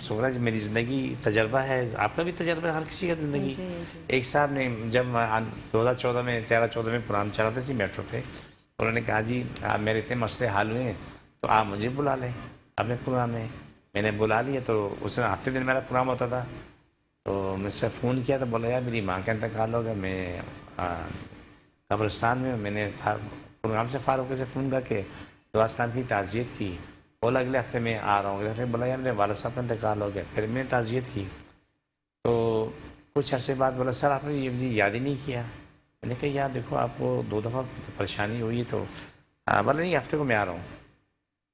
سوگرا جی میری زندگی تجربہ ہے، آپ کا بھی تجربہ ہے، ہر کسی کا زندگی. جی جی ایک صاحب نے جب 2014 میں 13-14 میں پروگرام چلاتے تھے میٹرو پہ، انہوں نے کہا جی آپ میرے اتنے مسئلے حل ہوئے ہیں تو آپ مجھے بلا لیں اپنے پروگرام میں. میں نے بلا لیا تو اس نے ہفتے دن میرا پروگرام ہوتا تھا، تو مجھ سے فون کیا تو بولا یار میری ماں کا انتقال ہو گیا، میں قبرستان میں نے پروگرام سے فارغ سے فون کر کے دعا اسلام کی تعزیت کی. بولا اگلے ہفتے میں آ رہا ہوں. اگلے ہفتے بولا یار میرے والد صاحب کا انتقال ہو گیا. پھر میں نے تعزیت کی تو کچھ عرصے بعد بولا سر آپ نے یہ مجھے یاد ہی نہیں کیا. میں نے کہا یار دیکھو آپ کو 2 دفعہ پریشانی ہوئی تو بولا نہیں ہفتے کو میں آ رہا ہوں.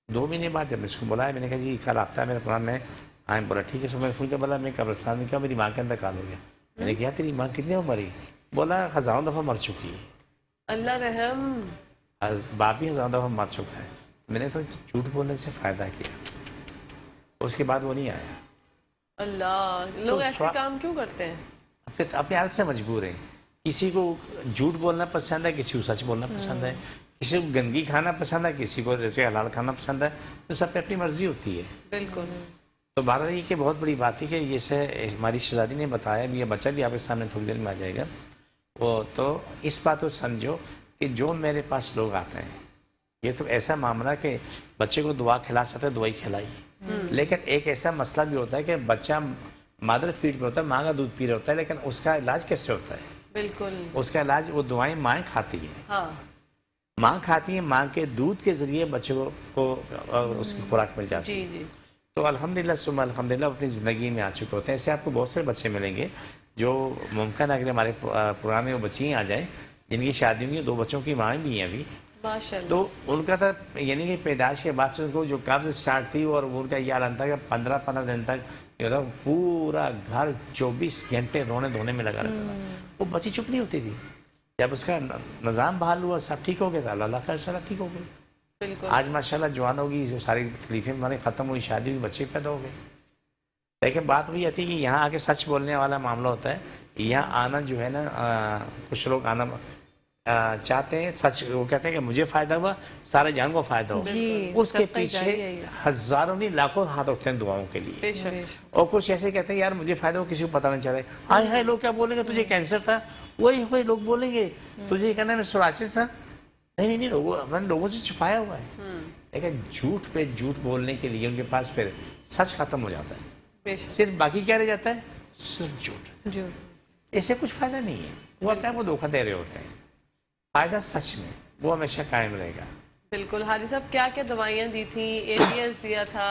2 مہینے بعد جب میں اس کو بلایا میں نے کہا جی کل ہفتہ ہے میرے پروگرام میں آئیں. بولا ٹھیک ہے. سو میں نے فون کیا بولا میں قبرستان میں کیا میری ماں کا انتقال ہو گیا. میں نے کہا تیری ماں کتنی عمر مری؟ بولا 1000 دفعہ مر چکی ہے. اللہ رحم. باپ بھی 1000 دفعہ مر چکا ہے. میں نے تو جھوٹ بولنے سے فائدہ کیا. اس کے بعد وہ نہیں آیا. اللہ، لوگ ایسے کام کیوں کرتے ہیں؟ پھر اپنے حالت سے مجبور ہیں. کسی کو جھوٹ بولنا پسند ہے، کسی کو سچ بولنا پسند ہے، کسی کو گندگی کھانا پسند ہے، کسی کو جیسے حلال کھانا پسند ہے. تو سب پہ اپنی مرضی ہوتی ہے. بالکل. تو بارہ یہ کہ بہت بڑی بات ہے کہ یہ سے ہماری شہزادی نے بتایا بھی، یہ بچہ بھی آپ کے سامنے تھوڑی دیر میں آ جائے گا. وہ تو اس بات کو سمجھو کہ جو میرے پاس لوگ آتے ہیں یہ تو ایسا معاملہ کہ بچے کو دعا کھلا سکتے دعائی کھلائی. لیکن ایک ایسا مسئلہ بھی ہوتا ہے کہ بچہ مادر فیڈ پہ ہوتا ہے، ماں کا دودھ پی رہا ہوتا ہے، لیکن اس کا علاج کیسے ہوتا ہے؟ بالکل. اس کا علاج وہ دعائیں مائیں کھاتی ہیں. ہاں، ماں کھاتی ہیں، ماں کے دودھ کے ذریعے بچے کو اس کی خوراک مل جاتی ہے. جی جی. تو الحمدللہ ثم الحمدللہ اپنی زندگی میں آ چکے ہوتے ہیں. ایسے آپ کو بہت سے بچے ملیں گے جو ممکن ہے کہ ہمارے پروگرام میں وہ بچیاں آ جائیں جن کی شادی ہوئی ہے، 2 بچوں کی مائیں بھی ہیں ابھی. ماشاءاللہ. تو ان کا تھا یعنی کہ پیدائش کے بعد سے ان کو جو قبض اسٹارٹ تھی اور ان کا یہ حالت تھا کہ 15 دن تک پورا گھر 24 گھنٹے رونے دھونے میں لگا رہتا تھا. وہ بچی چپ نہیں ہوتی تھی. جب اس کا نظام بحال ہوا سب ٹھیک ہو گیا تھا، اللہ کا شرح ٹھیک ہو گئی. بالکل. آج ماشاءاللہ جوان ہوگی، جو ساری تکلیفیں ہماری ختم ہوئی، شادی ہوئی، بچے پیدا ہو گئے. لیکن بات وہی آتی ہے کہ یہاں آ کے سچ بولنے والا معاملہ ہوتا ہے. یہاں آنا جو ہے نا کچھ لوگ آنا چاہتے ہیں سچ، وہ کہتے ہیں کہ مجھے فائدہ ہوا سارے جان کو فائدہ ہو. جی، اس کے سب کا پیچھے جاری ہے. ہزاروں نہیں لاکھوں ہاتھ اٹھتے ہیں دعاؤں کے لیے. بے شک. اور کچھ ایسے کہتے ہیں یار مجھے فائدہ ہو، کسی کو پتہ نہیں چل رہا. ہائے ہائے لوگ کیا بولیں گے، تجھے کینسر تھا. وہی لوگ بولیں گے تجھے یہ کہنا ہے سورائسس تھا. نہیں میں نے لوگوں سے چھپایا ہوا ہے. لیکن جھوٹ پہ جھوٹ بولنے کے لیے ان کے پاس پھر سچ ختم ہو جاتا ہے. بے شک. صرف باقی کیا رہ جاتا ہے؟ صرف جھوٹ. جو اس سے کچھ فائدہ نہیں ہے. وہ اپنے آپ کو دھوکہ دے رہے ہوتے ہیں. فائدہ سچ میں وہ ہمیشہ قائم رہے گا. بالکل. حاجی صاحب کیا کیا دوائیاں دی تھیں؟ APS دیا تھا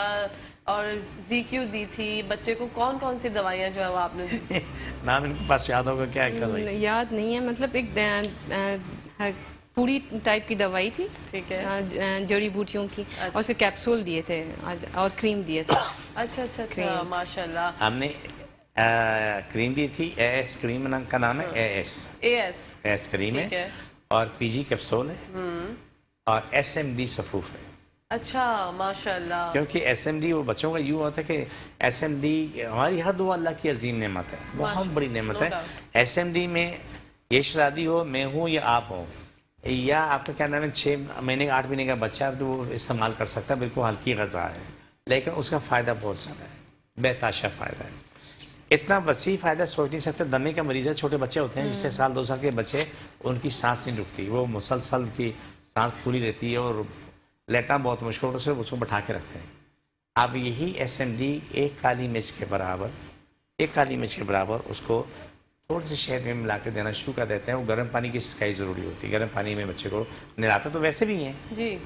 اور ZQ دی تھی. بچے کو کون کون سی دوائیاں جو ہے وہ آپ نے دی؟ نام ان کے پاس یاد ہوگا کیا ہے؟ یاد نہیں ہے، مطلب ایک پوری ٹائپ کی دوائی تھی، ٹھیک ہے، جڑی بوٹیوں کی، اور اس کے کیپسول دیے تھے اور کریم دیے تھے. اچھا اچھا اچھا. ماشاء اللہ. ہم نے کریم دی تھی. AS کریم کا نام ہے. AS کریم ٹھیک ہے ہے. اور PG کیپسول ہے اور SMD صفوف ہے. اچھا ماشاء اللہ. کیونکہ SMD وہ بچوں کا یوں ہوتا ہے کہ SMD ہماری ہر دعا اللہ کی عظیم نعمت ہے، بہت بڑی نعمت ہے. SMD میں یہ شادی ہو، میں ہوں یا آپ ہوں، یا آپ کا کیا نام ہے 6 مہینے 8 مہینے کا بچہ ہے تو وہ استعمال کر سکتا ہے. بالکل ہلکی غذا ہے لیکن اس کا فائدہ بہت زیادہ ہے، بے تحاشا فائدہ ہے. اتنا وسیع فائدہ سوچ نہیں سکتے. دمے کا مریض ہے، چھوٹے بچے ہوتے ہیں جس سے 1-2 سال کے بچے، ان کی سانس نہیں رکتی، وہ مسلسل کی سانس پھولی رہتی ہے اور لیٹنا بہت مشکل ہوتا ہے، اس کو بٹھا کے رکھتے ہیں. اب یہی SMD ایک کالی مرچ کے برابر اس کو تھوڑے سے شہد میں ملا کے دینا شروع کر دیتے ہیں. وہ گرم پانی کی سکائی ضروری ہوتی ہے. گرم پانی میں بچے کو نہلاتے تو ویسے بھی ہیں جی،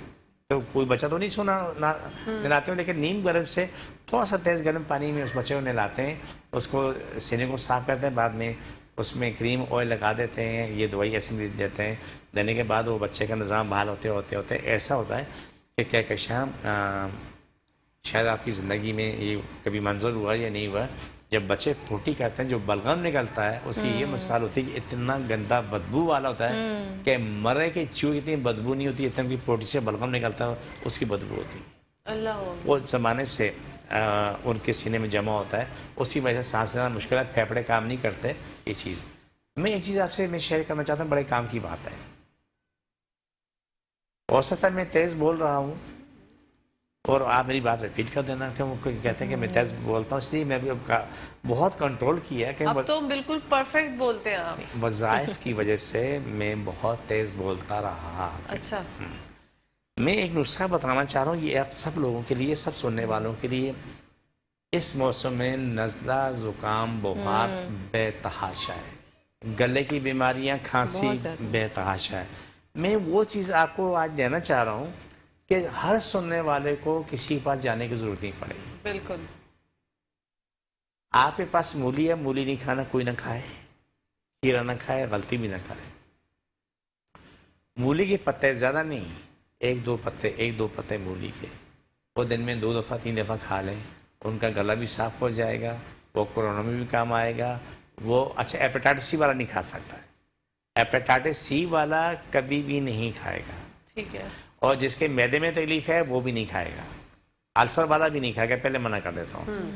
تو کوئی بچہ تو نہیں سونا نہلاتے ہیں، لیکن نیم گرم سے تھوڑا سا تیز گرم پانی میں اس بچے کو نہلاتے ہیں. اس کو سینے کو صاف کرتے ہیں، بعد میں اس میں کریم آئل لگا دیتے ہیں. یہ دوائی ایسے دیتے ہیں. دینے کے بعد وہ بچے کا نظام بحال ہوتے ایسا ہوتا ہے کہ کیا کہ شاید آپ کی زندگی میں یہ کبھی منظر ہوا یا نہیں ہوا، جب بچے پھوٹی کرتے ہیں جو بلغم نکلتا ہے اس کی یہ مثال ہوتی ہے کہ اتنا گندا بدبو والا ہوتا ہے کہ مرے کے چوہے اتنی بدبو نہیں ہوتی، اتنا کی پھوٹی سے بلغم نکلتا ہے اس کی بدبو ہوتی ہے. اللہ وہ زمانے سے ان کے سینے میں جمع ہوتا ہے، اسی وجہ سے سانس لینا مشکل ہے، پھیپھڑے کام نہیں کرتے. یہ چیز میں ایک چیز آپ سے میں شیئر کرنا چاہتا ہوں، بڑے کام کی بات ہے. اوسطاً میں تیز بول رہا ہوں اور آپ میری بات ریپیٹ کر دینا کہ وہ کہتے ہیں کہ میں تیز بولتا ہوں، اس لیے میں بھی بہت کنٹرول کیا کہ اب تو بالکل پرفیکٹ بولتے ہیں آپ. وظائف کی وجہ سے میں بہت تیز بولتا رہا. اچھا. میں ایک نسخہ بتانا چاہ رہا ہوں، یہ آپ سب لوگوں کے لیے، سب سننے والوں کے لیے. اس موسم میں نزلہ، زکام، بخار بے تحاشا ہے، گلے کی بیماریاں، کھانسی بے تحاشا ہے. میں وہ چیز آپ کو آج دینا چاہ رہا ہوں کہ ہر سننے والے کو کسی کے پاس جانے کی ضرورت نہیں پڑے گی. بالکل. آپ کے پاس مولی ہے، مولی نہیں کھانا، کوئی نہ کھائے. کھیرا نہ کھائے، غلطی بھی نہ کرے. مولی کے پتے زیادہ نہیں، ایک دو پتے مولی کے، وہ دن میں 2 دفعہ 3 دفعہ کھا لیں. ان کا گلا بھی صاف ہو جائے گا، وہ کورونا میں بھی کام آئے گا. وہ اچھا ایپیٹائٹس سی والا نہیں کھا سکتا ہے، ایپیٹائٹس سی والا کبھی بھی نہیں کھائے گا. ٹھیک ہے. اور جس کے معدے میں تکلیف ہے وہ بھی نہیں کھائے گا. السر والا بھی نہیں کھائے گا، پہلے منع کر دیتا ہوں.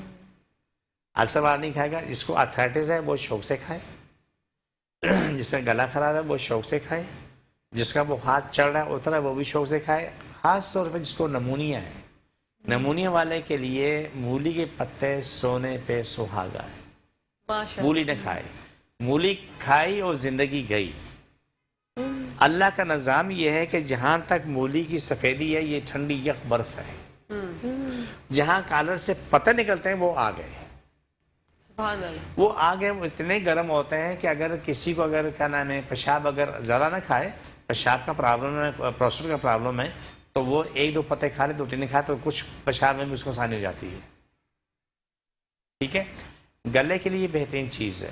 السر والا نہیں کھائے گا. جس کو آرتھرائٹس ہے وہ شوق سے کھائے، جس کا گلا خراب ہے وہ شوق سے کھائے، جس کا بخار چڑھ رہا ہے اترا ہے وہ بھی شوق سے کھائے. خاص طور پہ جس کو نمونیا ہے، نمونیا والے کے لیے مولی کے پتے سونے پہ سہاگا ہے. مولی نہ کھائے. مولی کھائی اور زندگی گئی. اللہ کا نظام یہ ہے کہ جہاں تک مولی کی سفیدی ہے یہ ٹھنڈی یک برف ہے. جہاں کالر سے پتے نکلتے ہیں وہ آ گئے. سبحان اللہ. وہ آ گئے، وہ اتنے گرم ہوتے ہیں کہ اگر کسی کو اگر کیا نام ہے پیشاب اگر زیادہ نہ کھائے، پیشاب کا پرابلم ہے، پروسٹیٹ کا پرابلم ہے، تو وہ 1-2 پتے کھا لے، 2-3 کھائے تو کچھ پیشاب میں بھی اس کو آسانی ہو جاتی ہے. ٹھیک ہے. گلے کے لیے بہترین چیز ہے.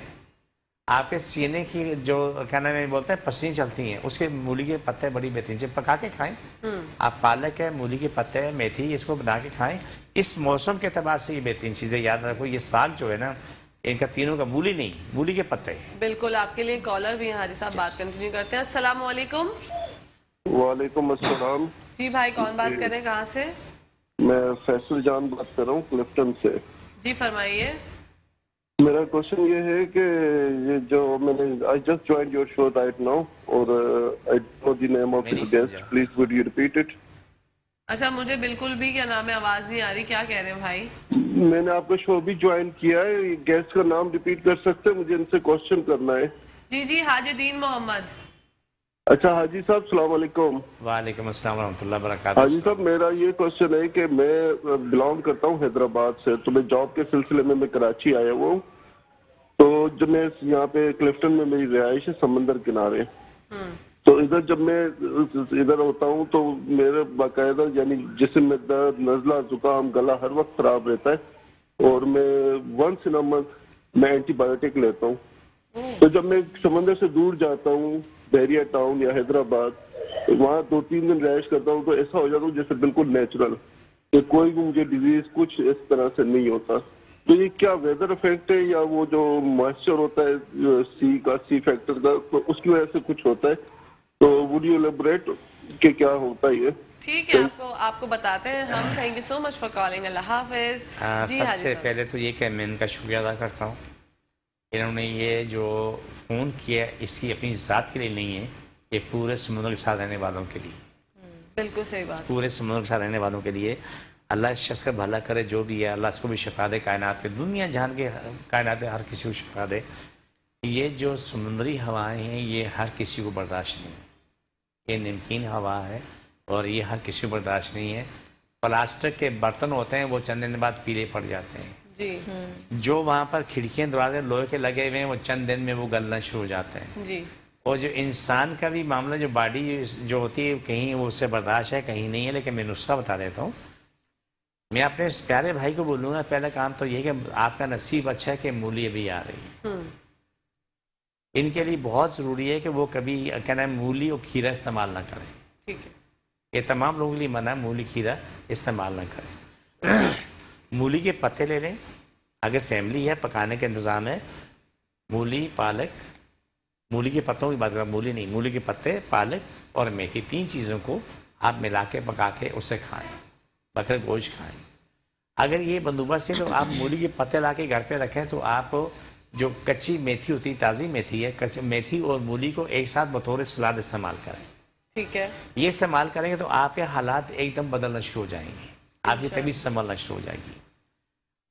آپ کے سینے کی جو کیا نام ہے بولتے ہیں پسلیاں چلتی ہیں، اس کے مولی کے پتے بڑی بہترین چیز، پکا کے کھائیں. آپ پالک ہے، مولی کے پتے ہے، میتھی، اس کو بنا کے کھائیں. اس موسم کے اعتبار سے یہ بہترین چیز ہے. یاد رکھو یہ سال جو ہے نا، ان کا تینوں کا مولی نہیں، مولی کے پتے. بالکل. آپ کے لیے کالر بھی ہیں حاجی صاحب، بات کنٹینیو کرتے ہیں. السلام علیکم. وعلیکم السلام. جی بھائی، کون بات کر رہے ہیں، کہاں سے؟ میں فیصل جان بات کر رہا ہوں کلفٹن سے. جی فرمائیے. میرا کوشچن یہ ہے کہ یہ جو میں نے I just join your show right now اور I don't know the name of the guest, please would you repeat it. اچھا، مجھے بالکل بھی کیا نام ہے آواز نہیں آ رہی، کیا کہہ رہے ہیں بھائی؟ میں نے آپ کا شو بھی جوائن کیا ہے. گیسٹ کا نام ریپیٹ کر سکتے ہیں؟ مجھے ان سے کوشچن کرنا ہے. جی حاج الدین محمد. اچھا حاجی صاحب السلام علیکم. وعلیکم السلام ورحمۃ اللہ وبرکاتہ. حاجی صاحب میرا یہ کوشچن ہے کہ میں بلانگ کرتا ہوں حیدرآباد سے، تو میں جاب کے سلسلے میں کراچی آیا ہوا ہوں. تو جب میں یہاں پہ کلفٹن میں میری رہائش ہے سمندر کنارے، تو ادھر جب میں ادھر ہوتا ہوں تو میرے باقاعدہ یعنی جسم میں درد، نزلہ، زکام، گلا ہر وقت خراب رہتا ہے، اور میں ونس ان اے منتھ میں اینٹی بایوٹک لیتا ہوں. تو جب میں سمندر سے دور جاتا ہوں، بحریہ ٹاؤن یا حیدرآباد، وہاں 2-3 دن رہائش کرتا ہوں تو ایسا ہو جاتا ہوں جیسے بالکل نیچرل، کہ کوئی بھی مجھے ڈیزیز کچھ اس طرح سے نہیں ہوتا. تو یہ کیا ویدر افیکٹ ہے یا وہ جو موئسچر ہوتا ہے سی فیکٹر کا، تو اس کی وجہ سے کچھ ہوتا ہے؟ تو وڈ یو ایلیبریٹ کہ کیا ہوتا ہے یہ؟ ٹھیک ہے، آپ کو بتاتے ہیں ہم. Thank you so much for calling. اللہ حافظ. سب سے پہلے تو یہ کہ میں ان کا شکریہ ادا کرتا ہوں. انہوں نے یہ جو فون کیا اس کی اپنی ذات کے لیے نہیں ہے، یہ پورے سمندر کے ساتھ رہنے والوں کے لیے. بالکل صحیح بات. پورے سمندر کے ساتھ رہنے والوں کے لیے اللہ اس شخص کا بھلا کرے، جو بھی ہے اللہ اس کو بھی شفا دے، کائنات کے دنیا جہان کے کائنات ہر کسی کو شفا دے. یہ جو سمندری ہوائیں ہیں یہ ہر کسی کو برداشت نہیں ہے. یہ نمکین ہوا ہے اور یہ ہر کسی کو برداشت نہیں ہے. پلاسٹک کے برتن ہوتے ہیں وہ چند دن بعد پیلے پڑ جاتے ہیں. جی. جو وہاں پر کھڑکیاں دروازے لوہے کے لگے ہوئے ہیں وہ چند دن میں وہ گلنا شروع ہو جاتے ہیں. جی. اور جو انسان کا بھی معاملہ، جو باڈی جو ہوتی ہے کہیں وہ اس سے برداشت ہے کہیں نہیں ہے. لیکن میں نسخہ بتا دیتا ہوں. میں اپنے اس پیارے بھائی کو بولوں گا پہلا کام تو یہ کہ آپ کا نصیب اچھا ہے کہ مولی ابھی آ رہی ہے. ان کے لیے بہت ضروری ہے کہ وہ کبھی کیا نام مولی اور کھیرا استعمال نہ کریں. ٹھیک ہے. یہ تمام لوگوں کے لیے منع ہے، مولی کھیرا استعمال نہ کریں. مولی کے پتے لے لیں، اگر فیملی ہے پکانے کا انتظام ہے. مولی، پالک، مولی کے پتوں کی بات کر، مولی نہیں، مولی کے پتے، پالک اور میتھی، 3 چیزوں کو آپ ملا کے پکا کے اسے کھائیں. بکرے گوشت کھائیں. اگر یہ بندوبست ہے تو آپ مولی کے پتے لا کے گھر پہ رکھیں تو آپ جو کچی میتھی ہوتی ہے، تازی میتھی ہے، میتھی اور مولی کو ایک ساتھ بطور سلاد استعمال کریں. ٹھیک ہے. یہ استعمال کریں گے تو آپ کے حالات ایک دم بدلنا شروع ہو جائیں گے. آپ کی طبیعت سنبھلنا شروع ہو جائے گی.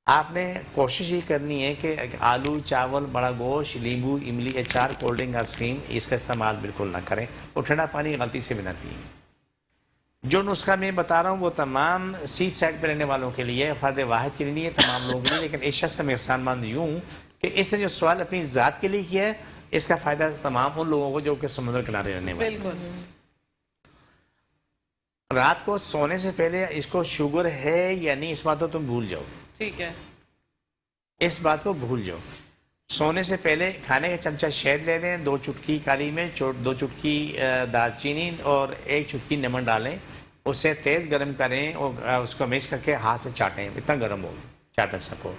آپ نے کوشش یہ کرنی ہے کہ آلو چاول بڑا گوشت لیمبو املی اچار کولڈ ڈرنک آئس کریم اس کا استعمال بالکل نہ کریں اور ٹھنڈا پانی غلطی سے بھی نہ پئیں. جو نسخہ میں بتا رہا ہوں وہ تمام سی سائڈ پہ رہنے والوں کے لیے فرد واحد کے لیے نہیں ہے, تمام لوگوں کے لیے. لیکن اس شخص کا میں احسان مند یوں ہوں کہ اس نے جو سوال اپنی ذات کے لیے کیا ہے اس کا فائدہ تمام ان لوگوں کو جو کہ سمندر کنارے رہنے والے. بالکل. رات کو سونے سے پہلے اس کو شوگر ہے یا نہیں اس بات کو تم بھول جاؤ. ٹھیک ہے. اس بات کو بھول جاؤ. سونے سے پہلے کھانے کا چمچہ شہد لے لیں, 2 چٹکی کالی مرچ, 2 چٹکی دال چینی اور 1 چٹکی نمک ڈالیں. اسے تیز گرم کریں اور اس کو مکس کر کے ہاتھ سے چاٹیں, اتنا گرم ہو چاٹ سکو.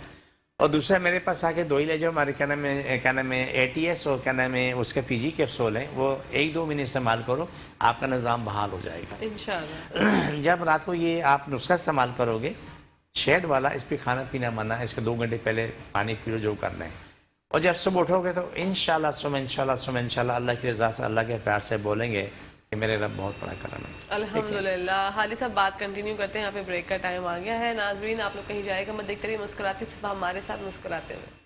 اور دوسرا میرے پاس آ کے دوائی لے جاؤ. ہمارے کیا نام ہے ATS اور کیا نام ہے اس کے PG کیپسول ہیں, وہ 1-2 مہینے استعمال کرو, آپ کا نظام بحال ہو جائے گا انشاءاللہ. جب رات کو یہ آپ نسخہ استعمال کرو گے شہد والا, اس پہ کھانا پینا منع ہے, اس کے 2 گھنٹے پہلے پانی پی لو جو کرنا ہے. اور جب صبح اٹھو گے تو انشاءاللہ اللہ کی رضا سے اللہ کے پیار سے بولیں گے کہ میرے رب بہت بڑا کرم ہے. الحمدللہ. حالی صاحب بات کنٹینیو کرتے ہیں, یہاں پہ بریک کا ٹائم آ گیا ہے. ناظرین آپ لوگ کہیں جائے گا مت, دیکھتے رہیے مسکراتے صبح ہمارے ساتھ مسکراتے ہوئے.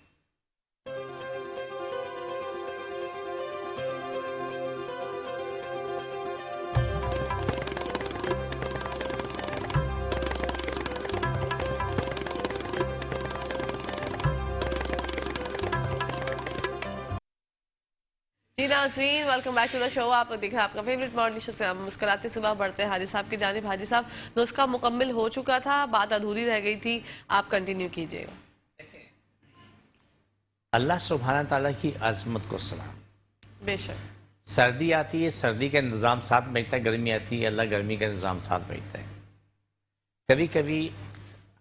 جی ناظرین ویلکم بیک ٹو دا شو. آپ دیکھ رہے ہیں آپ کا فیوریٹ مارننگ شو سے مسکراتے صبح بڑھتے ہیں حاجی صاحب کی جانب. حاجی صاحب نسخہ مکمل ہو چکا تھا, بات ادھوری رہ گئی تھی, آپ کنٹینیو کیجئے گا. اللہ سبحانہ تعالیٰ کی عظمت کو سلام. بے شک. سردی آتی ہے, سردی کا نظام ساتھ بیٹھتا ہے. گرمی آتی ہے, اللہ گرمی کا نظام ساتھ بیٹھتا ہے. کبھی کبھی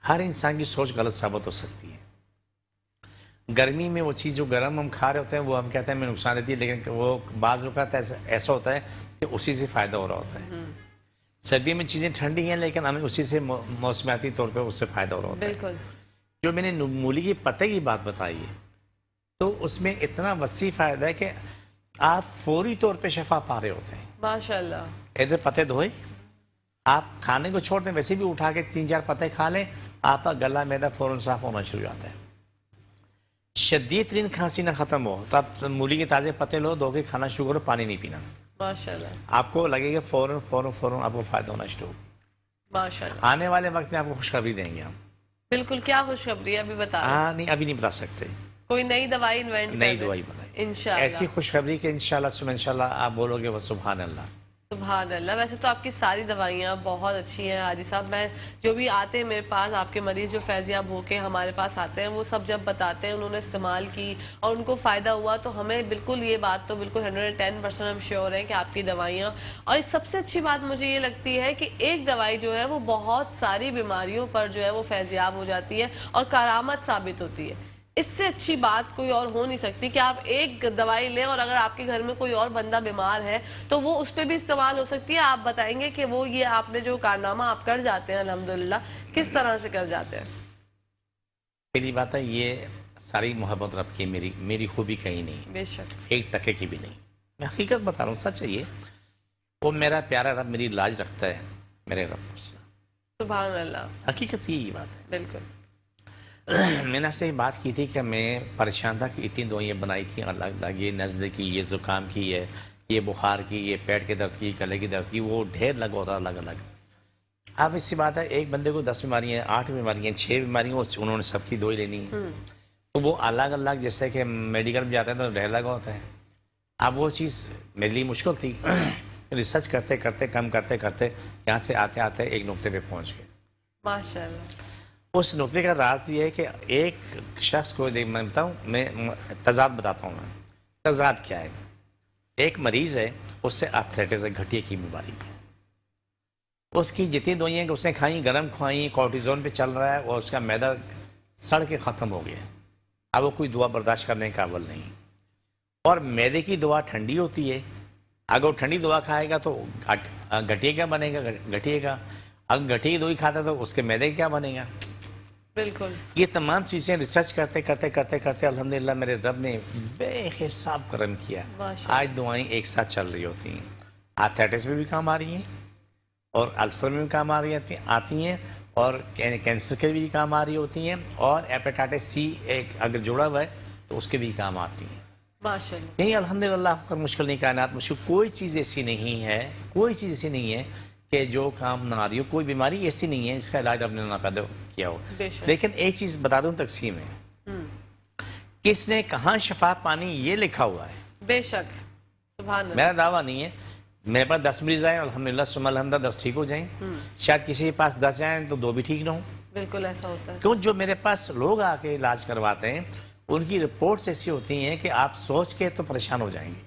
ہر انسان کی سوچ غلط ثابت ہو سکتی ہے. گرمی میں وہ چیز جو گرم ہم کھا رہے ہوتے ہیں وہ ہم کہتے ہیں ہمیں نقصان دیتی ہے, لیکن وہ بعض اوقات ایسا ہوتا ہے کہ اسی سے فائدہ ہو رہا ہوتا ہے. سردی میں چیزیں ٹھنڈی ہیں لیکن ہمیں اسی سے موسمیاتی طور پہ اس سے فائدہ ہو رہا ہوتا ہے. بالکل. جو میں نے مولی کے پتے کی بات بتائی ہے تو اس میں اتنا وسیع فائدہ ہے کہ آپ فوری طور پہ شفا پا رہے ہوتے ہیں. ماشاءاللہ. ادھر پتے دھوئے, آپ کھانے کو چھوڑ دیں, ویسے بھی اٹھا کے 3-4 پتے کھا لیں, آپ کا گلا میدا فوراً صاف ہونا شروع ہو جاتا ہے. شدید ترین کھانسی نہ ختم ہو تو آپ مولی کے تازے پتے لو, دھو کے کھانا شروع کرو, پانی نہیں پینا. ماشاءاللہ. آپ کو لگے گا فوراً آپ کو فائدہ ہونا شروع ہو. ماشاءاللہ. آنے والے وقت میں آپ کو خوشخبری دیں گے ہم. بالکل. کیا خوشخبری ہے ابھی بتا رہے ہیں؟ نہیں ابھی نہیں بتا سکتے. کوئی نئی دوائی انوینٹ نئی دوائی بنائیں انشاءاللہ. ایسی خوشخبری کہ انشاءاللہ آپ بولو گے وہ سبحان اللہ. سبحان اللہ. ویسے تو آپ کی ساری دوائیاں بہت اچھی ہیں حاجی صاحب. میں جو بھی آتے ہیں میرے پاس, آپ کے مریض جو فیضیاب ہو کے ہمارے پاس آتے ہیں, وہ سب جب بتاتے ہیں انہوں نے استعمال کی اور ان کو فائدہ ہوا تو ہمیں بالکل یہ بات تو بالکل 110% ہم شیور ہیں کہ آپ کی دوائیاں. اور سب سے اچھی بات مجھے یہ لگتی ہے کہ ایک دوائی جو ہے وہ بہت ساری بیماریوں پر جو ہے وہ فیضیاب ہو جاتی ہے اور کارآمد ثابت ہوتی ہے. اس سے اچھی بات کوئی اور ہو نہیں سکتی کہ آپ ایک دوائی لیں اور اگر آپ کے گھر میں کوئی اور بندہ بیمار ہے تو وہ اس پہ بھی استعمال ہو سکتی ہے. آپ بتائیں گے کہ وہ یہ آپ نے جو کارنامہ آپ کر جاتے ہیں الحمدللہ کس طرح سے کر جاتے ہیں. پہلی بات ہے یہ ساری محبت رب کی, میری خوبی کہیں نہیں, بے شک, 1% کی بھی نہیں. میں حقیقت بتا رہا ہوں, سچ ہے یہ. وہ میرا پیارا رب میری لاج رکھتا ہے, میرے رب سے. سبحان اللہ. حقیقت یہی بات ہے. بالکل. میں نے آپ سے یہ بات کی تھی کہ میں پریشان تھا کہ اتنی دوائیاں بنائی تھیں الگ الگ, یہ نزلے کی, یہ زکام کی ہے, یہ بخار کی, یہ پیٹ کے درد کی, گلے کی درد کی, وہ ڈھیر لگا ہوتا الگ الگ. اب اس سی بات ہے ایک بندے کو 10 بیماریاں, 8 بیماریاں, 6 بیماریاں, انہوں نے سب کی دوائی لینی ہے تو وہ الگ الگ, جیسے کہ میڈیکل میں جاتے ہیں تو ڈھیر لگا ہوتا ہے. اب وہ چیز میرے لیے مشکل تھی. ریسرچ کرتے کرتے کم کرتے کرتے یہاں سے آتے آتے ایک نقطے پہ پہنچ گئے. ماشاءاللہ. اس نقطے کا راز یہ ہے کہ ایک شخص کو میں بتاؤں, میں تضاد بتاتا ہوں. میں تضاد کیا ہے, ایک مریض ہے, اس سے آرتھرائٹس ہے, گھٹیا کی بیماری ہے. اس کی جتنی دوائیاں کہ اس نے کھائیں, گرم کھوائیں, کورٹیزون پہ چل رہا ہے اور اس کا معدہ سڑ کے ختم ہو گیا. اب وہ کوئی دوا برداشت کرنے کے قابل نہیں. اور معدے کی دوا ٹھنڈی ہوتی ہے, اگر وہ ٹھنڈی دوا کھائے گا تو گھٹیا کیا بنے گا, گھٹیا کا. اگر گھٹیا کی دوائی کھاتا تو اس کے معدے کیا بنے گا. بالکل. یہ تمام چیزیں ریسرچ کرتے کرتے کرتے کرتے الحمدللہ میرے رب نے بے حساب کرم کیا. آج دعائیں ایک ساتھ چل رہی ہوتی ہیں. آرتھرائٹس میں بھی کام آ رہی ہیں اور السر میں بھی کام آتی ہیں, اور کینسر کے بھی کام آ رہی ہوتی ہیں, اور ایپیٹائٹس سی ایک اگر جوڑا ہوا ہے تو اس کے بھی کام آتی ہیں. ماشاءاللہ. نہیں الحمدللہ آپ کا مشکل نہیں, کائنات مشکل, کوئی چیز ایسی نہیں ہے, کوئی چیز ایسی نہیں ہے کہ جو کام نہ آ رہی ہو, کوئی بیماری ایسی نہیں ہے جس کا علاج آپ نے نہ پیدا کیا ہو. لیکن ایک چیز بتا دوں تقسیم ہے, کس نے کہاں شفا پانی یہ لکھا ہوا ہے. بے شک, سبحان اللہ. میرا دعویٰ نہیں ہے, میرے پاس 10 مریض آئے الحمدللہ ثم الحمدللہ 10 ٹھیک ہو جائیں, شاید کسی کے پاس 10 جائیں تو 2 بھی ٹھیک نہ ہوں. بالکل ایسا ہوتا ہے. کیوں جو میرے پاس لوگ آ کے علاج کرواتے ہیں ان کی رپورٹس ایسی ہوتی ہیں کہ آپ سوچ کے تو پریشان ہو جائیں گے,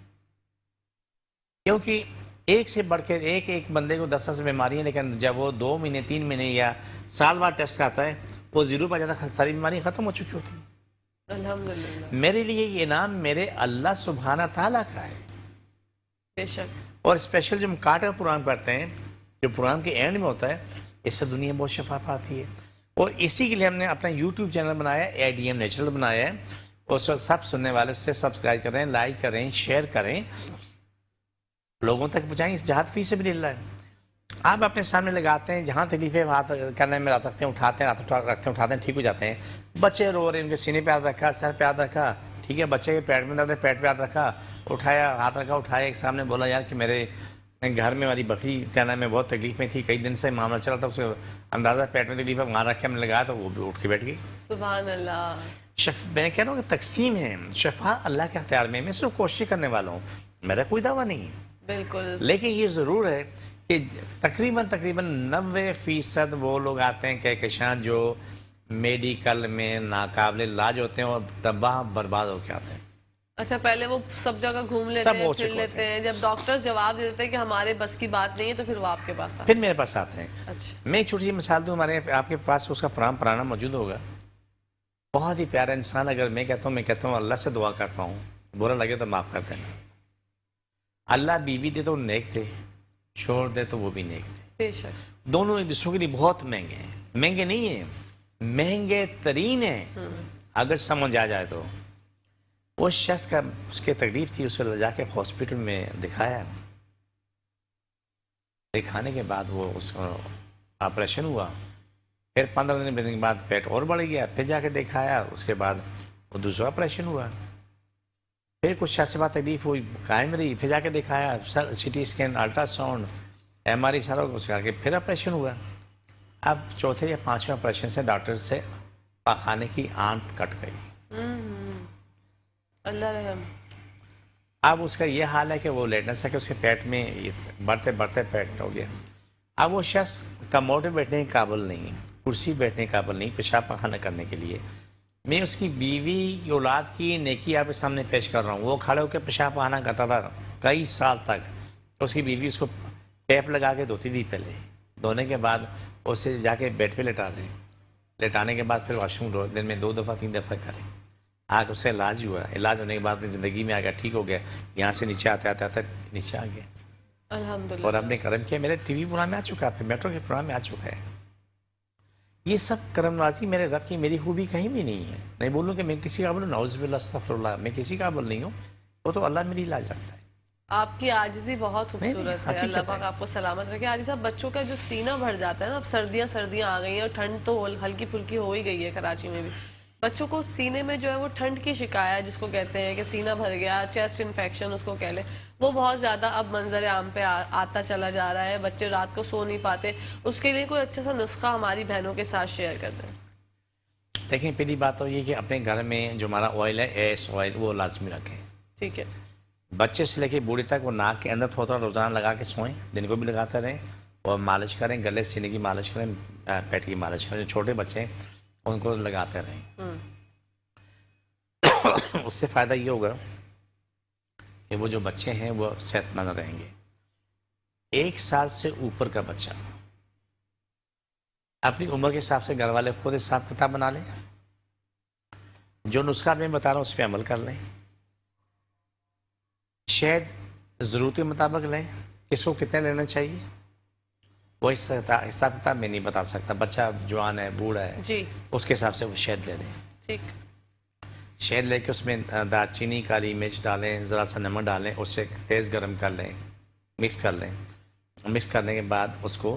کیونکہ ایک سے بڑھ کے ایک بندے کو 10 بیماری ہیں, لیکن جب وہ 2 مہینے 3 مہینے یا سال بعد ٹیسٹ کرتا ہے وہ 0 پر جاتا ہے, ساری بیماری ختم ہو چکی ہوتی ہیں. الحمدللہ. میرے لیے یہ انعام میرے اللہ سبحانہ تعالیٰ کا ہے. بے شک. اور اسپیشل جو ہم کاٹ کا پروگرام کرتے ہیں, جو پروگرام کے اینڈ میں ہوتا ہے, اس سے دنیا بہت شفا پاتی ہے. اور اسی کے لیے ہم نے اپنا یوٹیوب چینل بنایا ہے, ADM نیچرل بنایا ہے, اور سب سننے والے اس سے سبسکرائب کریں, لائک کریں, شیئر کریں, لوگوں تک پہنچائیں. اس جہاد فی سبیل اللہ ہے. آپ اپنے سامنے لگاتے ہیں, جہاں تکلیفیں ہاتھ کرنے میں رکھتے ہیں, اٹھاتے ہیں, رکھتے ہیں, اٹھاتے ہیں, ٹھیک ہو جاتے ہیں. بچے رو رہے ہیں, ان کے سینے پہ ہاتھ رکھا, سر پہ ہاتھ رکھا, ٹھیک ہے. بچے کے پیٹ میں درد ہے, پیٹ پہ ہاتھ رکھا, اٹھایا, ہاتھ رکھا, اٹھایا, ایک سامنے بولا یار کہ میرے گھر میں ہماری بکری کیا نام ہے بہت تکلیف میں تھی, کئی دن سے معاملہ چلا تھا, اس کو اندازہ پیٹ میں تکلیف ہے, وہاں رکھ کے ہم نے لگایا تو وہ بھی اٹھ کے بیٹھ گئی. سبحان اللہ. میں کہہ رہا ہوں کہ تقسیم ہے, شفا اللہ کے اختیار میں. میں صرف کوشش کرنے والا ہوں, میرا کوئی دعویٰ نہیں ہے. بالکل. لیکن یہ ضرور ہے کہ تقریباً 90% وہ لوگ آتے ہیں کہکشاں جو میڈیکل میں ناقابل علاج ہوتے ہیں اور تباہ برباد ہو کے آتے ہیں. اچھا, پہلے وہ سب جگہ گھوم لیتے ہیں, پھر لیتے ہیں, جب ڈاکٹر جواب دیتے ہیں کہ ہمارے بس کی بات نہیں ہے تو پھر وہ آپ کے پاس آتے ہیں. پھر میرے پاس آتے ہیں. اچھا. میں ایک چھوٹی سی مثال دوں, ہمارے آپ کے پاس اس کا پرام پرانا موجود ہوگا. بہت ہی پیارا انسان. اگر میں کہتا ہوں اللہ سے دعا کرتا ہوں, برا لگے تو معاف کر دینا. اللہ بیوی دے تو نیک تھے, شوہر دے تو وہ بھی نیک تھے. بے شک. دونوں ایک دوسروں کے لیے بہت مہنگے ہیں. مہنگے نہیں ہیں, مہنگے ترین ہیں اگر سمجھ آ جائے تو. وہ شخص کا اس کی تکلیف تھی, اس کو لے جا کے ہاسپٹل میں دکھایا. دکھانے کے بعد وہ اس کا آپریشن ہوا. پھر 15 دن کے بعد پیٹ اور بڑھ گیا, پھر جا کے دکھایا, اس کے بعد وہ دوسرا آپریشن ہوا. پھر کچھ عرصے بعد تکلیف ہوئی, قائم رہی, پھر جا کے دکھایا, CT scan, ultra sound, MRI سارا اس کا کے پھر آپریشن ہوا. اب چوتھے یا 5ویں آپریشن سے ڈاکٹر سے پاخانے کی آنت کٹ گئی. اللہ رحم. اب اس کا یہ حال ہے کہ وہ لیٹ نہ سکے, اس کے پیٹ میں بڑھتے بڑھتے پیٹ ہو گیا. اب وہ شخص کموڈ پہ بیٹھنے کے قابل نہیں, کرسی بیٹھنے کے قابل نہیں, پیشاب پاخانہ کرنے کے لیے. میں اس کی بیوی کی اولاد کی نیکی آپ کے سامنے پیش کر رہا ہوں. وہ کھڑے ہو کے پیشاب پاخانہ کرتا تھا کئی سال تک. اس کی بیوی اس کو ٹیپ لگا کے دھوتی تھی. پہلے دھونے کے بعد اسے جا کے بیڈ پہ لٹا دیں, لٹانے کے بعد پھر واش روم دن میں 2 دفعہ 3 دفعہ کریں. آگ اس سے علاج ہوا, علاج ہونے کے بعد زندگی میں آ گیا, ٹھیک ہو گیا. یہاں سے نیچے آتے آتے آتے نیچے آ گیا. الحمدللہ. اور اب نے کرم کیا, میرے ٹی وی پروگرام میں آ چکا ہے, پھر میٹرو کے پروگرام میں آ چکا ہے. یہ سب کرم نوازی میرے رب کی, میری خوبی کہیں بھی نہیں ہے. نہیں بولوں کہ میں کسی قابل ہوں, نعوذ باللہ استغفر اللہ, میں کسی قابل نہیں ہوں. وہ تو اللہ میری علاج رکھتا ہے. آپ کی عاجزی بہت خوبصورت ہے, اللہ پاک آپ کو سلامت رکھے. عاجز صاحب, بچوں کا جو سینہ بھر جاتا ہے نا, اب سردیاں آ گئی ہیں اور ٹھنڈ تو ہلکی پھلکی ہو ہی گئی ہے کراچی میں بھی. بچوں کو سینے میں جو ہے وہ ٹھنڈ کی شکایت جس کو کہتے ہیں کہ سینہ بھر گیا, چیسٹ انفیکشن اس کو کہہ لیں, وہ بہت زیادہ اب منظر عام پہ آتا چلا جا رہا ہے. بچے رات کو سو نہیں پاتے. اس کے لیے کوئی اچھا سا نسخہ ہماری بہنوں کے ساتھ شیئر کر دیں. دیکھیں, پہلی بات تو یہ کہ اپنے گھر میں جو ہمارا آئل ہے, ایس آئل, وہ لازمی رکھیں. ٹھیک ہے. بچے سے لے کے بوڑھے تک وہ ناک کے اندر تھوڑا روزانہ لگا کے سوئیں, دن کو بھی لگاتے رہیں, اور مالش کریں, گلے سینے کی مالش کریں, پیٹ کی مالش کریں. جو چھوٹے بچے ہیں ان کو لگاتے رہیں. اس سے فائدہ یہ ہوگا کہ وہ جو بچے ہیں وہ صحت مند رہیں گے. 1 سال سے اوپر کا بچہ اپنی عمر کے حساب سے گھر والے خود حساب کتاب بنا لیں. جو نسخہ میں بتا رہا ہوں اس پہ عمل کر لیں. شہد ضرورت کے مطابق لیں. کس کو کتنے لینا چاہیے وہ حساب کتاب میں نہیں بتا سکتا. بچہ جوان ہے, بوڑھا ہے, جی, اس کے حساب سے وہ شہد لے لیں. ٹھیک. شہد لے کے اس میں دال چینی, کالی مرچ ڈالیں, ذرا سا نمک ڈالیں, اس سے تیز گرم کر لیں, مکس کر لیں. مکس کرنے کے بعد اس کو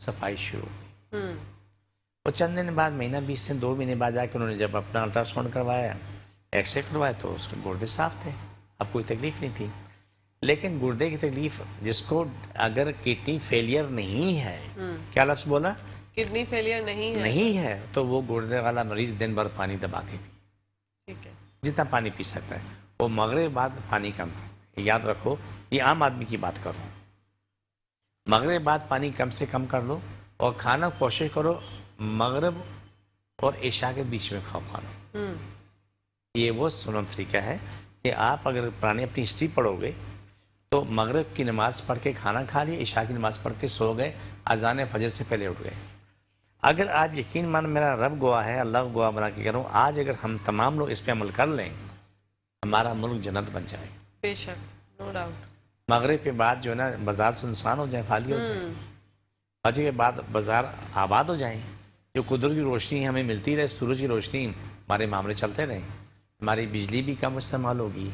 صفائی شروع ہوئی. اور چند دن بعد مہینہ 20 دن 2 مہینے بعد جا کے انہوں نے جب اپنا الٹرا ساؤنڈ کروایا, ایکس رے کروایا, تو اس کے گردے صاف تھے, اب کوئی تکلیف نہیں تھی. لیکن گردے کی تکلیف جس کو اگر کڈنی فیلئر نہیں ہے, کیا لفظ بولا, کڈنی فیلئر نہیں ہے, تو وہ گردے والا مریض دن بھر پانی دبا کے پی, ٹھیک ہے, جتنا پانی پی سکتا ہے. وہ مغرب بعد پانی کم, یاد رکھو یہ عام آدمی کی بات کرو, مغرب بعد پانی کم سے کم کر لو, اور کھانا کوشش کرو مغرب اور عشاء کے بیچ میں کھانا. یہ وہ سنت طریقہ ہے کہ آپ اگر پرانی اپنی ہسٹری پڑھو گے تو مغرب کی نماز پڑھ کے کھانا کھا لیا, عشاء کی نماز پڑھ کے سو گئے, اذان فجر سے پہلے اٹھ گئے. اگر آج یقین مان میرا رب گواہ ہے, اللہ گواہ بنا کے کروں, آج اگر ہم تمام لوگ اس پہ عمل کر لیں ہمارا ملک جنت بن جائے. بے شک, نو ڈاؤٹ. مغرب کے بعد جو ہے نا بازار سنسان ہو جائیں, خالی ہو جائیں, فجر کے بعد بازار آباد ہو جائیں, جو قدرت کی روشنی ہمیں ملتی رہے, سورج کی روشنی, ہمارے معاملے چلتے رہیں, ہماری بجلی بھی کم استعمال ہوگی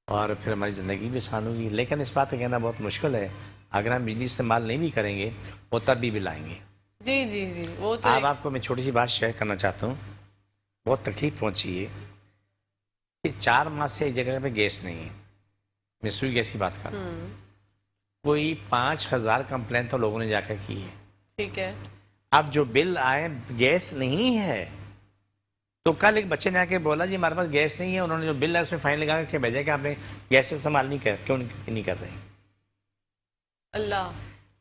اور پھر ہماری زندگی بھی آسان ہوگی. لیکن اس بات کا کہنا بہت مشکل ہے, اگر ہم بجلی استعمال نہیں بھی کریں گے وہ تب بھی بل آئیں گے. جی جی جی, وہ تو اب آپ کو میں چھوٹی سی بات شیئر کرنا چاہتا ہوں, بہت تکلیف پہنچی ہے کہ 4 ماہ سے ایک جگہ پہ گیس نہیں ہے. میں سوئی گیس کی بات کر رہا ہوں, کوئی 5000 کمپلین تو لوگوں نے جا کر کی ہے. ٹھیک ہے, اب جو بل آئے گیس نہیں ہے, تو کل ایک بچے نے آ کے بولا جی ہمارے پاس گیس نہیں ہے, انہوں نے جو بل ہے اس میں فائن لگا کے بھیجا کہ آپ نے گیس استعمال کیوں نہیں کر رہے. اللہ,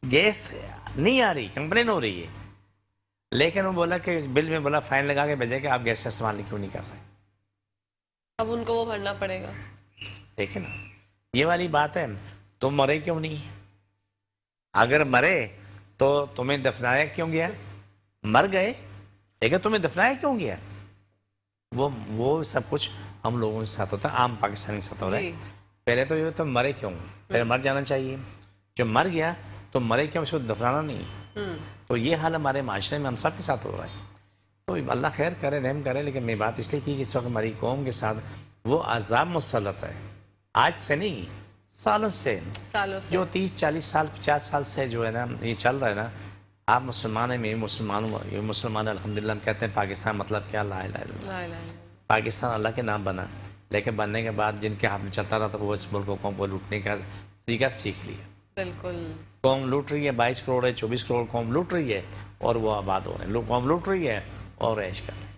گیس نہیں آ رہی, کمپلین ہو رہی ہے, لیکن وہ بولا کہ بل میں بولا فائن لگا کے بھیجا کہ آپ گیس استعمال کیوں نہیں کر رہے. اب ان کو وہ بھرنا پڑے گا. دیکھیں نا, یہ والی بات ہے. تم مرے کیوں نہیں, اگر مرے تو تمہیں دفنایا کیوں گیا, مر گئے لیکن تمہیں دفنایا کیوں گیا. وہ سب کچھ ہم لوگوں کے ساتھ ہوتا ہے, عام پاکستانی کے ساتھ ہو رہا ہے. پہلے تو یہ تم مرے کیوں, پہلے مر جانا چاہیے. جو مر گیا تو مرے کیوں, اس کو دفنانا نہیں. تو یہ حال ہمارے معاشرے میں ہم سب کے ساتھ ہو رہا ہے. تو اللہ خیر کرے, رحم کرے. لیکن میں بات اس لیے کی کہ اس وقت ہماری قوم کے ساتھ وہ عذاب مسلط ہے, آج سے نہیں, سالوں سے, جو 30 40 سال 50 سال سے جو ہے نا یہ چل رہا ہے نا. آپ مسلمان ہیں, میں مسلمان الحمدللہ. ہم کہتے ہیں پاکستان مطلب کیا, لا الہ الا اللہ. پاکستان اللہ کے نام بنا, لیکن بننے کے بعد جن کے ہاتھ میں چلتا رہا تو وہ اس ملک کو قوم کو لوٹنے کا طریقہ سیکھ لیا. بالکل, قوم لوٹ رہی ہے, 22 کروڑ ہے, 24 کروڑ قوم لوٹ رہی ہے اور وہ آباد ہو رہے ہیں. قوم لوٹ رہی ہے اور عیش کر رہے ہیں.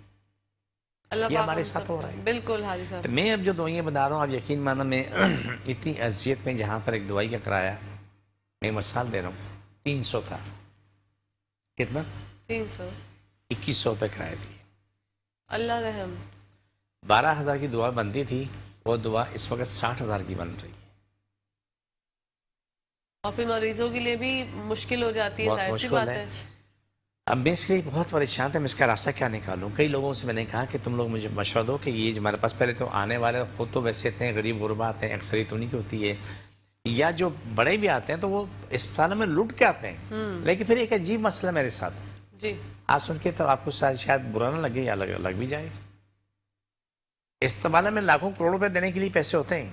یہ ہمارے ساتھ ہو رہا ہے. بالکل حاجی صاحب. میں اب جو دوائیاں بتا رہا ہوں, آپ یقین مانا میں اتنی اذیت میں, جہاں پر ایک دوائی کا کرایا, میں مثال دے رہا ہوں, 300 تھا. کتنا, 300, 2100 پہ کرایہ بھی. اللہ رحم. 12000 کی دعا بنتی تھی, وہ دعا اس وقت 60000 کی بن رہی ہے. اور پھر مریضوں کے لیے بھی مشکل ہو جاتی ہے, ظاہر سی بات ہے. اب میں اس لیے بہت پریشان تھا, میں اس کا راستہ کیا نکالوں. کئی لوگوں سے میں نے کہا کہ تم لوگ مجھے مشورہ دو کہ یہ ہمارے پاس پہلے تو آنے والے خود تو ویسے اتنے غریب غربا آتے ہیں, اکثریت انہیں کی ہوتی ہے, یا جو بڑے بھی آتے ہیں تو وہ اسپتالوں میں لوٹ کے آتے ہیں. لیکن پھر ایک عجیب مسئلہ میرے ساتھ, جی آپ سن کے تو آپ کو شاید برا نہ لگے یا لگ بھی جائے. اسپتالوں میں لاکھوں کروڑ روپے دینے کے لیے پیسے ہوتے ہیں.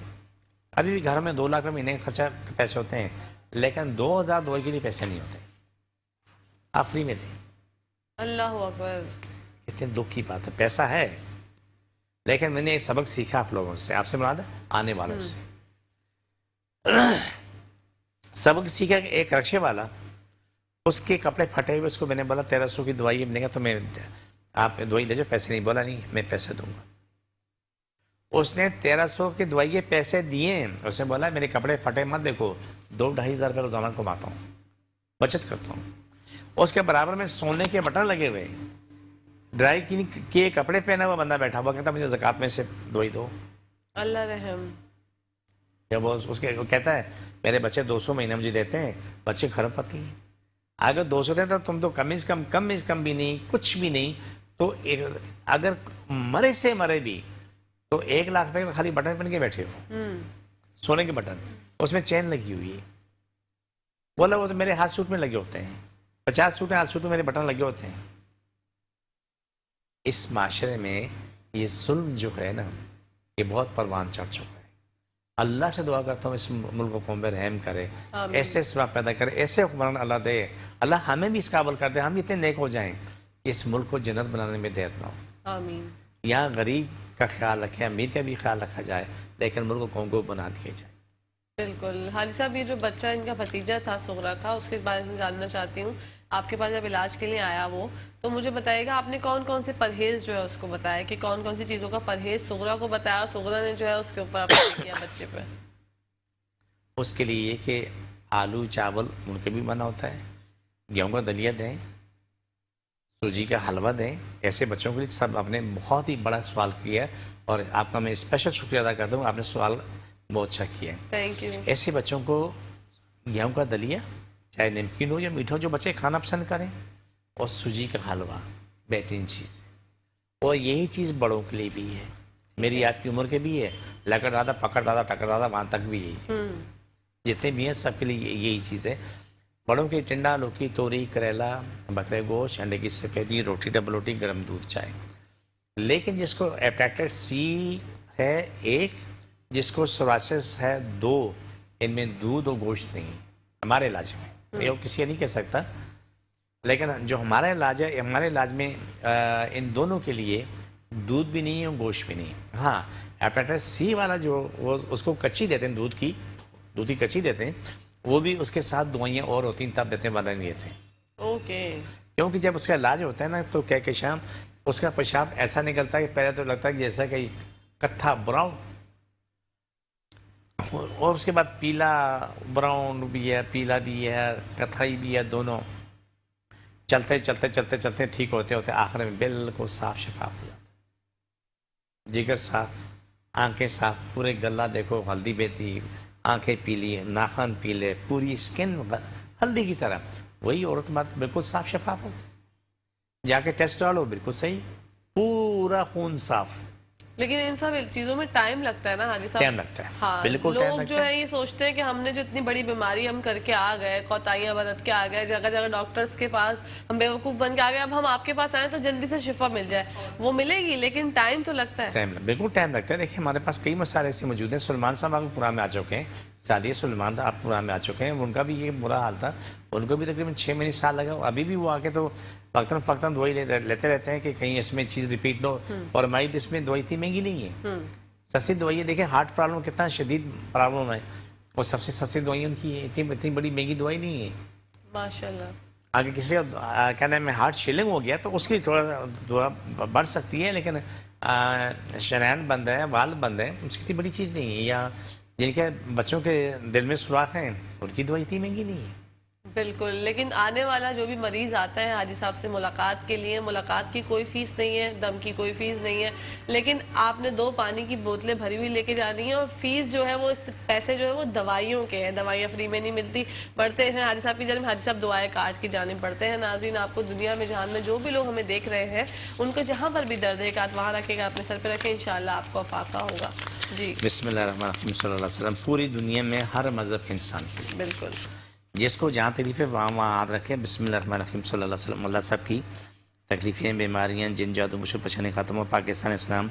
ابھی بھی گھر میں 2 لاکھ روپے مہینے کا خرچہ کے پیسے ہوتے ہیں, لیکن 2000 دوائی کے لیے پیسے نہیں ہوتے. آپ فری میں دیں. اللہ اکبر. اتنے دکھ کی بات ہے, پیسہ ہے لیکن میں نے ایک سبق سیکھا آپ لوگوں سے, آپ سے مراد ہے آنے والوں سے. سبق سیکھا کہ ایک رکشے والا, اس کے کپڑے پھٹے ہوئے, اس کو میں نے بولا 1300 کی دوائی نے کہا تو میں آپ دوائی لے جاؤ, پیسے نہیں. بولا نہیں میں پیسے دوں گا. اس نے 1300 کی دوائی کے پیسے دیے. اس نے بولا میرے کپڑے پھٹے مت دیکھو, 2-2.5 ہزار روپے روزانہ کماتا ہوں, بچت کرتا ہوں. اس کے برابر میں سونے کے بٹن لگے ہوئے, ڈرائی کے کپڑے پہنا ہوا بندہ بیٹھا ہوا, کہتا مجھے زکات میں سے دوائی دو. اللہ رحم. جب اس کے کہتا ہے میرے بچے 200 مہینے مجھے دیتے ہیں, بچے کھرب پتی ہیں. اگر 200 دیتے تو تم تو کم از کم بھی نہیں, کچھ بھی نہیں, تو اگر مرے سے مرے بھی تو 1 لاکھ روپے کا خالی بٹن پہن کے بیٹھے ہو, سونے کے بٹن, اس میں چین لگی ہوئی ہے. بولا وہ تو میرے ہاتھ سوٹ میں لگے ہوتے ہیں, 50 سوٹ ہیں, ہاتھ سوٹ میں میرے بٹن لگے ہوتے ہیں. اس معاشرے میں یہ ظلم جو ہے نا, یہ بہت پروان چڑھ چکا ہے. اللہ سے دعا کرتا ہوں اس ملک کو قوم پہ رحم کرے, ایسے اسباب پیدا کرے, ایسے حکمران اللہ دے, اللہ ہمیں بھی اس قابل کر دے, ہم اتنے نیک ہو جائیں کہ اس ملک کو جنت بنانے میں دیر نہ ہو. آمین. یہاں غریب کا خیال رکھے, امیر کا بھی خیال رکھا جائے, لیکن ملک کو قوم کو بنا دیا جائے. بالکل. حاجی صاحب یہ جو بچہ ان کا بھتیجا تھا صغرا کا, اس کے بارے میں جاننا چاہتی ہوں. آپ کے پاس جب علاج کے لیے آیا وہ, تو مجھے بتائیے گا آپ نے کون کون سے پرہیز جو ہے اس کو بتایا, کہ کون کون سی چیزوں کا پرہیز صغرا کو بتایا, صغرا نے جو ہے اس کے اوپر اپلائی کیا بچے پہ؟ اس کے لیے یہ کہ آلو چاول ان کے بھی منع ہوتا ہے, گیہوں کا دلیا دیں, سوجی کا حلوہ دیں. ایسے بچوں کے لیے سب آپ نے بہت ہی بڑا سوال کیا ہے, اور آپ کا میں اسپیشل شکریہ ادا کرتا ہوں, آپ نے سوال بہت اچھا کیا ہے. Thank you. ایسے بچوں کو گیہوں کا دلیا, چاہے نمکین ہو یا میٹھا ہو, جو بچے کھانا پسند کریں, اور سوجی کا حلوہ بہترین چیز ہے. اور یہی چیز بڑوں کے لیے بھی ہے, میری آپ کی عمر کے بھی ہے, لکڑ دادا پکڑ دادا ٹکر دادا وہاں تک بھی یہی ہے. جتنے بھی ہیں سب کے لیے یہی چیز ہے. بڑوں کی ٹنڈا, لوکی, توری, کریلا, بکرے گوشت, انڈے کی سفیدی, روٹی, ڈبل روٹی, گرم دودھ, چائے. لیکن جس کو ہیپاٹائٹس سی ہے 1, جس کو سوراسس ہے 2, ان میں دودھ اور گوشت نہیں ہمارے علاج میں. یہ کسی نہیں کہہ سکتا, لیکن جو ہمارا علاج ہے, ہمارے علاج میں ان دونوں کے لیے دودھ بھی نہیں ہے اور گوشت بھی نہیں. ہاں ہیپاٹائٹس سی والا جو وہ اس کو کچی دیتے ہیں, دودھ کی کچی دیتے ہیں, وہ بھی اس کے ساتھ دوائیاں اور ہوتی ہیں تب دیتے ہیں, والا نہیں دیتے. اوکے. کیونکہ جب اس کا علاج ہوتا ہے نا, تو کہہ کے شام اس کا پیشاب ایسا نکلتا ہے کہ پہلے تو لگتا ہے کہ جیسا کہ کتھا براؤن, اور اس کے بعد پیلا, براؤن بھی ہے, پیلا بھی ہے, کتھائی بھی ہے, دونوں چلتے چلتے چلتے چلتے ٹھیک ہوتے ہوتے آخر میں بالکل صاف شفاف ہو جاتا ہے. جگر صاف, آنکھیں صاف, پورے گلا دیکھو ہلدی بیتی, آنکھیں پیلی, ناخن پیلے, پوری اسکن ہلدی کی طرح. وہی عورت بات بالکل صاف شفاف ہوتی, جا کے ٹیسٹ ڈالو بالکل صحیح, پورا خون صاف. لیکن ان سب چیزوں میں ٹائم لگتا ہے نا حاجی صاحب. ٹائم لگتا ہے, ہاں, بالکل ٹائم لوگ لگتا جو ہے یہ سوچتے ہیں کہ ہم نے جو اتنی بڑی بیماری ہم کر کے آ گئے, کوتاہیاں برت کے آ گئے, جگہ جگہ ڈاکٹرز کے پاس ہم بیوقوف بن کے آ گئے, اب ہم آپ کے پاس آئیں تو جلدی سے شفا مل جائے. وہ ملے گی لیکن ٹائم تو لگتا ہے. بالکل ٹائم لگتا ہے. دیکھیں ہمارے پاس کئی مسائل ایسے موجود ہیں. سلمان صاحب آپ پورا میں آ چکے ہیں, سعدیہ سلمان آپ پورا میں آ چکے ہیں, ان کا بھی یہ برا حال تھا, ان کو بھی تقریباً 6 مہینے سال لگا. ابھی بھی وہ آ کے تو فقتاً دوائی لیتے رہتے ہیں کہ کہیں اس میں چیز ریپیٹ نہ ہو. اور ہماری تو اس میں دوائی اتنی مہنگی نہیں ہے, سستی دوائی. دیکھیں ہارٹ پرابلم کتنا شدید پرابلم ہے, اور سب سے سستی دوائی ان کی ہے, اتنی بڑی مہنگی دوائی نہیں ہے. ماشاءاللہ. آگے کسی کا کہنا ہے میں ہارٹ شیلنگ ہو گیا تو اس کی تھوڑا دعا بڑھ سکتی ہے, لیکن شریان بند ہے, وال بند ہے, اس کی اتنی بڑی چیز نہیں ہے. یا جن کے بچوں کے دل میں سوراخ ہیں ان کی دوائی اتنی مہنگی نہیں ہے. بالکل. لیکن آنے والا جو بھی مریض آتا ہے حاجی صاحب سے ملاقات کے لیے, ملاقات کی کوئی فیس نہیں ہے, دم کی کوئی فیس نہیں ہے, لیکن آپ نے 2 پانی کی بوتلیں بھری ہوئی لے کے جانی ہیں, اور فیس جو ہے وہ پیسے جو ہے وہ دوائیوں کے ہیں, دوائیاں فری میں نہیں ملتی. بڑھتے ہیں حاجی صاحب کی جانب, حاجی صاحب دعائیں کاٹ کی جانب بڑھتے ہیں. ناظرین آپ کو دنیا میں جہان میں جو بھی لوگ ہمیں دیکھ رہے ہیں, ان کو جہاں پر بھی درد ہے ایک ہاتھ وہاں رکھے گا, اپنے سر پہ رکھیں, انشاءاللہ آپ کو افاقہ ہوگا. جی بسم اللہ الرحمن الرحیم صلی اللہ علیہ وسلم. پوری دنیا میں ہر مذہب کے انسان کے لیے, بالکل, جس کو جہاں تکلیف ہے وہاں ہاتھ رکھیں. بسم اللہ الرحمن الرحیم صلی اللہ علیہ وسلم. اللہ سب کی تکلیفیں, بیماریاں, جن جادو مشکل پریشانی ختم ہو. پاکستان اسلام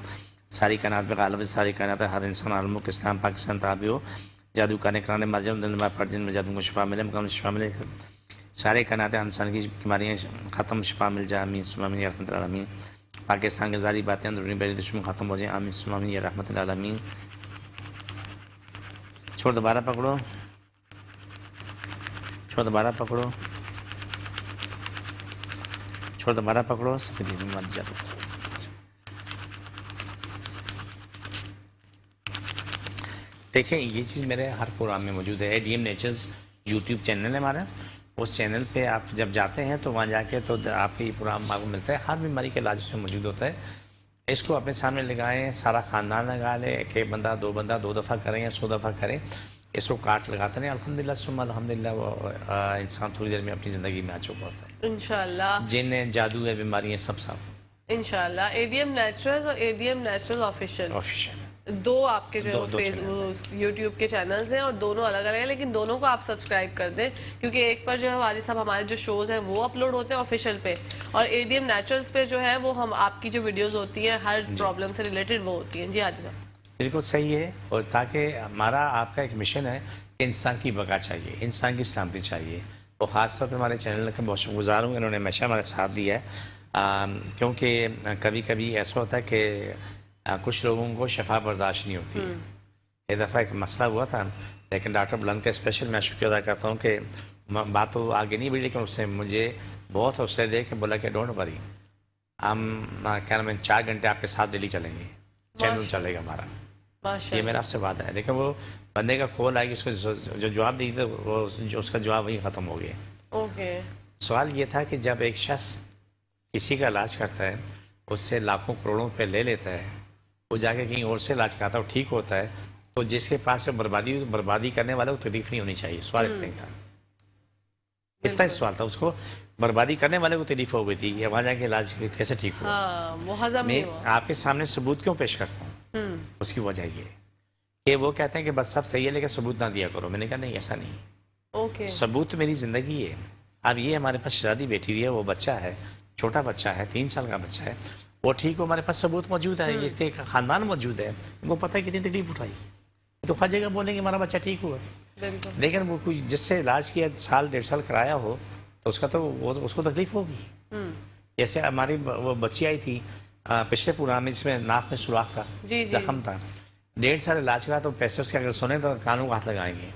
ساری کائنات میں غالب ہے, ساری کائنات ہے, ہر انسان عالموں کے اسلام پاکستان تابع ہو. جادو کرنے کرانے مرجم دل میں پڑ جن میں جادو کو شفا ملے, مکمل شفا ملے. سارے کائنات انسان کی بیماریاں ختم, شفا مل جائے. آمین ثم آمین یا رحمت العالمین. پاکستان کے ظاہری باتیں اندرونی بیری دشمن ختم ہو جائیں. آمین ثم آمین یا رحمت العالمین. چھوڑ دوبارہ پکڑو, چھوڑ دوبارہ پکڑو, چھوڑ دوبارہ پکڑو. مت جاتا. دیکھیں یہ چیز میرے ہر پروگرام میں موجود ہے. ADM نیچرز یوٹیوب چینل ہے ہمارا, اس چینل پہ آپ جب جاتے ہیں تو وہاں جا کے تو آپ کے یہ پروگرام آپ کو ملتا ہے. ہر بیماری کے علاج اس میں موجود ہوتا ہے. اس کو اپنے سامنے لگائیں, سارا خاندان لگا لے, ایک بندہ 2 بندہ 2 دفعہ کریں یا 100 دفعہ کریں. اس کو کاٹ لگاتے ہیں, الحمدللہ ثم الحمدللہ وہ انسان تھوڑی دیر میں اپنی زندگی میں آ چکا ہوتا ہے. انشاءاللہ. جن جادو ہے, بیماریاں سب صاف. انشاءاللہ. ADM نیچرلز اور ADM نیچرلز آفیشیل, آفیشیل 2 آپ کے جو یوٹیوب کے چینلز ہیں, اور دونوں الگ الگ ہیں, لیکن دونوں کو آپ سبسکرائب کر دیں, کیونکہ ایک پر جو ہے حاجی صاحب ہمارے جو شوز ہیں وہ اپلوڈ ہوتے ہیں آفیشیل پہ, اور ADM نیچرلز پہ جو ہے وہ ہم آپ کی جو ویڈیوز ہوتی ہیں ہر پرابلم سے ریلیٹڈ وہ ہوتی ہیں. جی حاجی صاحب. بالکل صحیح ہے. اور تاکہ ہمارا آپ کا ایک مشن ہے کہ انسان کی بقا چاہیے, انسان کی سلامتی چاہیے. اور خاص طور پہ ہمارے چینل کا بہت شکر گزار ہوں, انہوں نے ہمیشہ ہمارا ساتھ دیا ہے. کیونکہ کبھی کبھی ایسا ہوتا ہے کہ کچھ لوگوں کو شفا برداشت نہیں ہوتی. ایک دفعہ ایک مسئلہ ہوا تھا, لیکن ڈاکٹر بلند کا اسپیشل میں شکریہ ادا کرتا ہوں کہ بات تو آگے نہیں بڑھی, لیکن اس نے مجھے بہت حوصلہ دے کے بولا کہ ڈونٹ وری, ہم کیا نام ہے 4 گھنٹے آپ کے ساتھ دلی چلیں گے, چینل چلے گا ہمارا. یہ میرا آپ سے وعدہ ہے. لیکن وہ بندے کا کال آئے گی, اس کو جو جواب دی تھی وہ اس کا جواب وہی ختم ہو گیا. اوکے. سوال یہ تھا کہ جب ایک شخص کسی کا علاج کرتا ہے, اس سے لاکھوں کروڑوں روپے لے لیتا ہے, وہ جا کے کہیں اور سے علاج کراتا ہے, وہ ٹھیک ہوتا ہے, تو جس کے پاس سے بربادی کرنے والے کو تکلیف نہیں ہونی چاہیے. سوال اتنا ہی تھا, اتنا ہی سوال تھا. اس کو بربادی کرنے والے کو تکلیف ہو گئی تھی کہ وہاں جا کے علاج کیسے ٹھیک ہوا. میں آپ کے سامنے ثبوت کیوں پیش کرتا ہوں, اس کی وجہ یہ ہے کہ وہ کہتے ہیں کہ بس سب صحیح ہے لیکن ثبوت نہ دیا کرو. میں نے کہا نہیں, ایسا نہیں. اوکے. ثبوت میری زندگی ہے. اب یہ ہمارے پاس شادی بیٹھی ہوئی ہے, وہ بچہ ہے, چھوٹا بچہ ہے, 3 سال کا بچہ ہے, وہ ٹھیک ہو, ہمارے پاس ثبوت موجود ہے, اس کے خاندان موجود ہے, ان کو پتہ ہے کتنی تکلیف اٹھائی, تو ہر جگہ بولیں گے ہمارا بچہ ٹھیک ہوا. لیکن وہ کوئی جس سے علاج کیا 1.5 سال کرایا ہو تو اس کا تو اس کو تکلیف ہوگی. جیسے ہماری وہ بچی آئی تھی پچھلے پروگرام میں, جس میں ناک میں سوراخ تھا, زخم تھا, 1.5 سال علاج کرا, تو پیسے اس کے اگر سنے تو کانوں کو ہاتھ لگائیں گے.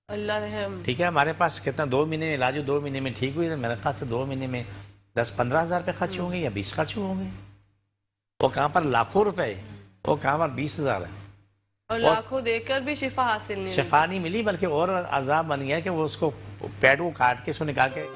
اللہ رحم. ٹھیک ہے, ہمارے پاس کتنا 2 مہینے میں علاج 2 مہینے میں ٹھیک ہوئی, تو میرے خیال سے 2 مہینے میں 10-15 ہزار روپے خرچ ہوں گے یا 20 خرچ ہوں گے. وہ کہاں پر لاکھوں روپے, وہ کہاں پر 20,000 ہے, اور لاکھوں دے کر بھی شفا حاصل نہیں, شفا نہیں ملی, بلکہ اور عذاب بن گیا کہ وہ اس کو پیٹ کو کاٹ کے اس کو نکال کے